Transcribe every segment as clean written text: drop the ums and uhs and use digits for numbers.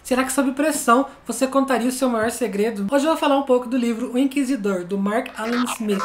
Será que sob pressão você contaria o seu maior segredo? Hoje eu vou falar um pouco do livro O Inquisidor, do Mark Allen Smith.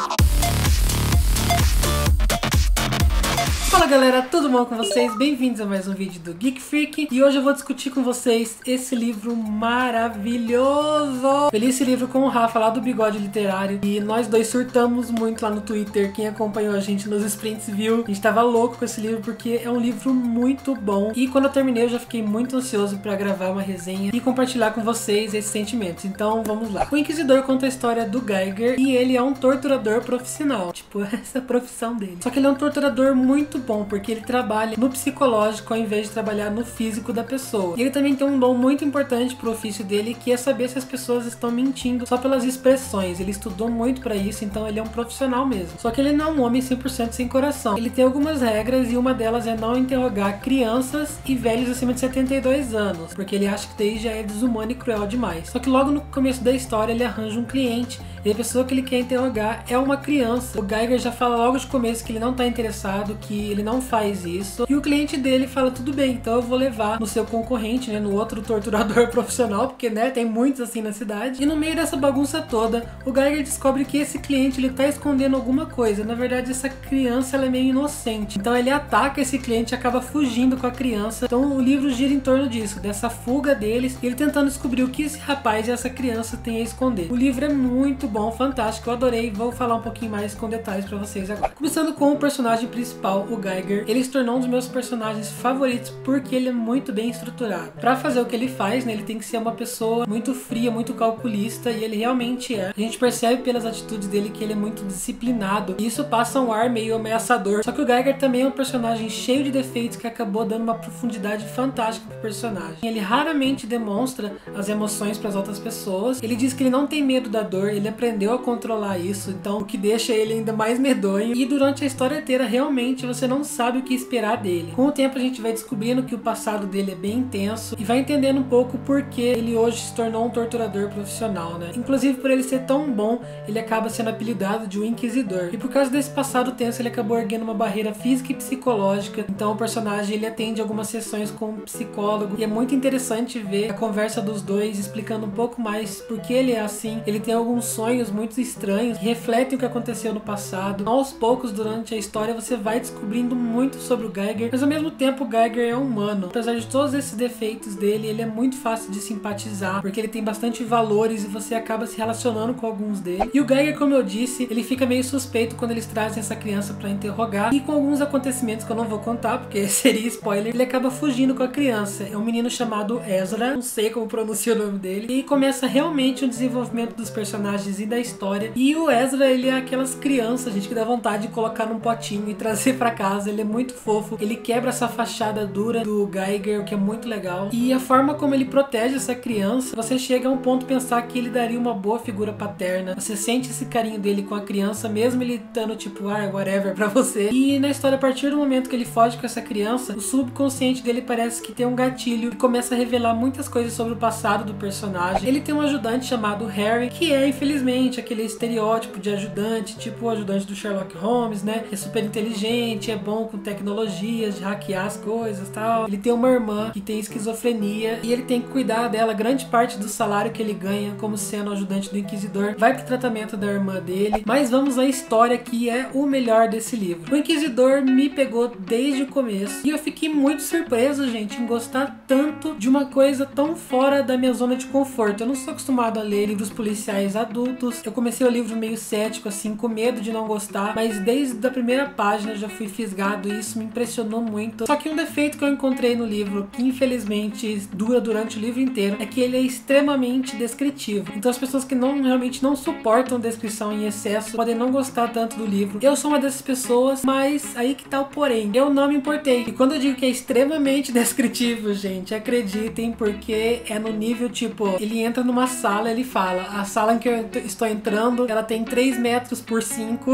Fala galera, tudo bom com vocês? Bem-vindos a mais um vídeo do Geek Freak. E hoje eu vou discutir com vocês esse livro maravilhoso. Eu li esse livro com o Rafa lá do Bigode Literário e nós dois surtamos muito lá no Twitter. Quem acompanhou a gente nos sprints viu. A gente tava louco com esse livro porque é um livro muito bom. E quando eu terminei eu já fiquei muito ansioso pra gravar uma resenha e compartilhar com vocês esses sentimentos. Então vamos lá. O Inquisidor conta a história do Geiger e ele é um torturador profissional. Tipo, essa é a profissão dele. Só que ele é um torturador muito bom, porque ele trabalha no psicológico ao invés de trabalhar no físico da pessoa. E ele também tem um dom muito importante pro ofício dele, que é saber se as pessoas estão mentindo só pelas expressões. Ele estudou muito pra isso, então ele é um profissional mesmo. Só que ele não é um homem 100% sem coração. Ele tem algumas regras e uma delas é não interrogar crianças e velhos acima de 72 anos, porque ele acha que daí já é desumano e cruel demais. Só que logo no começo da história ele arranja um cliente e a pessoa que ele quer interrogar é uma criança. O Geiger já fala logo de começo que ele não tá interessado, que ele não faz isso. E o cliente dele fala, tudo bem, então eu vou levar no seu concorrente, né, no outro torturador profissional, porque, né, tem muitos assim na cidade. E no meio dessa bagunça toda, o Geiger descobre que esse cliente, ele tá escondendo alguma coisa. Na verdade, essa criança, ela é meio inocente. Então ele ataca esse cliente e acaba fugindo com a criança. Então o livro gira em torno disso, dessa fuga deles, e ele tentando descobrir o que esse rapaz e essa criança têm a esconder. O livro é muito bom, fantástico, eu adorei. Vou falar um pouquinho mais com detalhes pra vocês agora. Começando com o personagem principal, o Geiger. Ele se tornou um dos meus personagens favoritos porque ele é muito bem estruturado. Pra fazer o que ele faz, né, ele tem que ser uma pessoa muito fria, muito calculista, e ele realmente é. A gente percebe pelas atitudes dele que ele é muito disciplinado, e isso passa um ar meio ameaçador. Só que o Geiger também é um personagem cheio de defeitos que acabou dando uma profundidade fantástica pro personagem. Ele raramente demonstra as emoções para as outras pessoas. Ele diz que ele não tem medo da dor, ele aprendeu a controlar isso, então o que deixa ele ainda mais medonho. E durante a história inteira, realmente, você não sabe o que esperar dele. Com o tempo a gente vai descobrindo que o passado dele é bem intenso e vai entendendo um pouco porque ele hoje se tornou um torturador profissional, né? Inclusive por ele ser tão bom, ele acaba sendo apelidado de o Inquisidor. E por causa desse passado tenso, ele acabou erguendo uma barreira física e psicológica. Então o personagem, ele atende algumas sessões com um psicólogo e é muito interessante ver a conversa dos dois, explicando um pouco mais por que ele é assim. Ele tem alguns sonhos muito estranhos que refletem o que aconteceu no passado. Aos poucos, durante a história, você vai descobrindo muito sobre o Geiger, mas ao mesmo tempo o Geiger é humano. Apesar de todos esses defeitos dele, ele é muito fácil de simpatizar, porque ele tem bastante valores e você acaba se relacionando com alguns dele. E o Geiger, como eu disse, ele fica meio suspeito quando eles trazem essa criança pra interrogar, e com alguns acontecimentos que eu não vou contar, porque seria spoiler, ele acaba fugindo com a criança. É um menino chamado Ezra, não sei como pronuncia o nome dele, e começa realmente o desenvolvimento dos personagens e da história. E o Ezra, ele é aquelas crianças, gente, que dá vontade de colocar num potinho e trazer pra casa. Ele é muito fofo, ele quebra essa fachada dura do Geiger, o que é muito legal. E a forma como ele protege essa criança, você chega a um ponto de pensar que ele daria uma boa figura paterna. Você sente esse carinho dele com a criança, mesmo ele estando tipo, whatever pra você. E na história, a partir do momento que ele foge com essa criança, o subconsciente dele parece que tem um gatilho e começa a revelar muitas coisas sobre o passado do personagem. Ele tem um ajudante chamado Harry, que é, infelizmente, aquele estereótipo de ajudante, tipo o ajudante do Sherlock Holmes, né? Que é super inteligente, é bom com tecnologias, de hackear as coisas e tal. Ele tem uma irmã que tem esquizofrenia e ele tem que cuidar dela. Grande parte do salário que ele ganha como sendo ajudante do Inquisidor vai pro tratamento da irmã dele. Mas vamos à história, que é o melhor desse livro. O Inquisidor me pegou desde o começo e eu fiquei muito surpreso, gente, em gostar tanto de uma coisa tão fora da minha zona de conforto. Eu não sou acostumado a ler livros policiais adultos. Eu comecei o livro meio cético, assim, com medo de não gostar, mas desde a primeira página eu já fui fisgado e isso me impressionou muito. Só que um defeito que eu encontrei no livro, que infelizmente dura durante o livro inteiro, é que ele é extremamente descritivo. Então as pessoas que realmente não suportam descrição em excesso podem não gostar tanto do livro. Eu sou uma dessas pessoas, mas aí que tá o porém. Eu não me importei. E quando eu digo que é extremamente descritivo, gente, acreditem, porque é no nível tipo, ele entra numa sala, ele fala, a sala em que eu estou entrando, ela tem 3 metros por 5.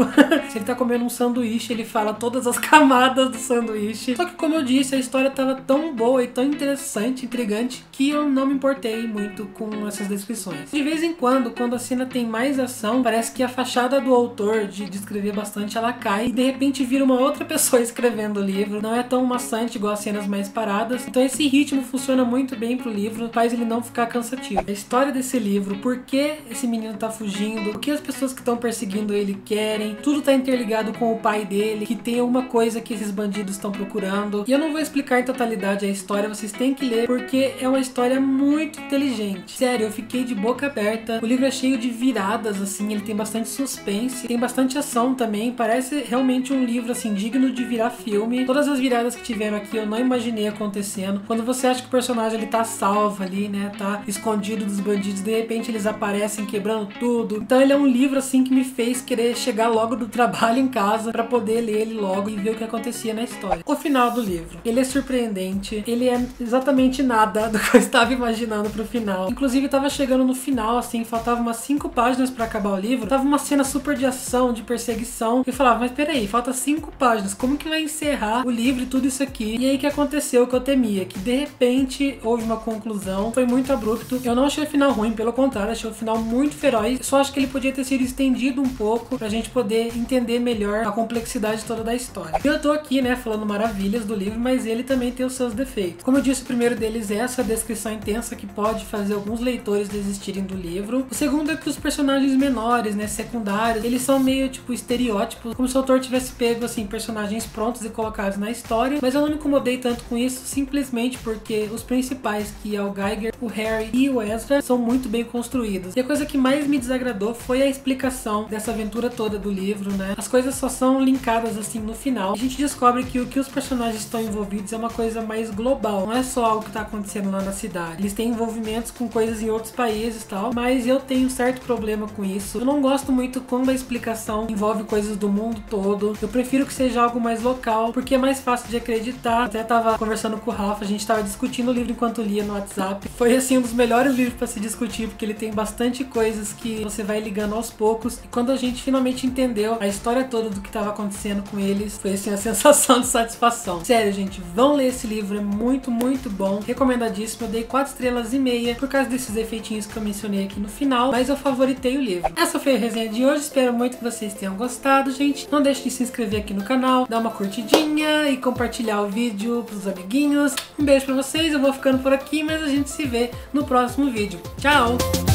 Se ele tá comendo um sanduíche, ele fala todas as camadas do sanduíche. Só que, como eu disse, a história tava tão boa e tão interessante, intrigante, que eu não me importei muito com essas descrições. De vez em quando a cena tem mais ação, parece que a fachada do autor de descrever bastante, ela cai e de repente vira uma outra pessoa escrevendo o livro. Não é tão maçante igual as cenas mais paradas. Então esse ritmo funciona muito bem pro livro, faz ele não ficar cansativo. A história desse livro, por que esse menino tá fugindo, o que as pessoas que estão perseguindo ele querem, tudo tá interligado com o pai dele, que tem alguma coisa que esses bandidos estão procurando. E eu não vou explicar em totalidade a história, vocês têm que ler, porque é uma história muito inteligente. Sério, eu fiquei de boca aberta. O livro é cheio de viradas, assim, ele tem bastante suspense, tem bastante ação também, parece realmente um livro, assim, digno de virar filme. Todas as viradas que tiveram aqui eu não imaginei acontecendo. Quando você acha que o personagem ele tá salvo ali, né, tá escondido dos bandidos, de repente eles aparecem quebrando tudo. Então ele é um livro, assim, que me fez querer chegar logo do trabalho em casa pra poder ler ele logo e ver o que acontecia na história. O final do livro, ele é surpreendente, ele é exatamente nada do que eu estava imaginando pro final. Inclusive tava chegando no final, assim, faltava umas 5 páginas pra acabar o livro, tava uma cena super de ação, de perseguição. Eu falava, mas peraí, falta 5 páginas, como que vai encerrar o livro e tudo isso aqui? E aí que aconteceu o que eu temia, que de repente houve uma conclusão, foi muito abrupto. Eu não achei o final ruim, pelo contrário, achei o final muito feroz. Só acho que ele podia ter sido estendido um pouco pra gente poder entender melhor a complexidade toda da história. Eu tô aqui, né, falando maravilhas do livro, mas ele também tem os seus defeitos. Como eu disse, o primeiro deles é essa descrição intensa que pode fazer alguns leitores desistirem do livro. O segundo é que os personagens menores, né, secundários, eles são meio tipo estereótipos, como se o autor tivesse pego assim personagens prontos e colocados na história, mas eu não me incomodei tanto com isso, simplesmente porque os principais, que é o Geiger, o Harry e o Ezra, são muito bem construídos. E a coisa que mais me desagradou foi a explicação dessa aventura toda do livro, né? As coisas só são linkadas assim no final. A gente descobre que o que os personagens estão envolvidos é uma coisa mais global, não é só algo que tá acontecendo lá na cidade. Eles têm envolvimentos com coisas em outros países e tal, mas eu tenho um certo problema com isso. Eu não gosto muito quando a explicação envolve coisas do mundo todo. Eu prefiro que seja algo mais local, porque é mais fácil de acreditar. Até tava conversando com o Rafa, a gente tava discutindo o livro enquanto lia no WhatsApp. Foi assim um dos melhores livros pra se discutir, porque ele tem bastante coisas que você vai ligando aos poucos. E quando a gente finalmente entendeu a história toda do que tava acontecendo com eles, foi assim a sensação de satisfação. Sério, gente, vão ler esse livro, é muito, muito bom. Recomendadíssimo, eu dei 4 estrelas e meia por causa desses efeitinhos que eu mencionei aqui no final, mas eu favoritei o livro. Essa foi a resenha de hoje, espero muito que vocês tenham gostado, gente. Não deixe de se inscrever aqui no canal, dar uma curtidinha e compartilhar o vídeo pros amiguinhos. Um beijo pra vocês, eu vou ficando por aqui, mas a gente se vê no próximo vídeo. Tchau!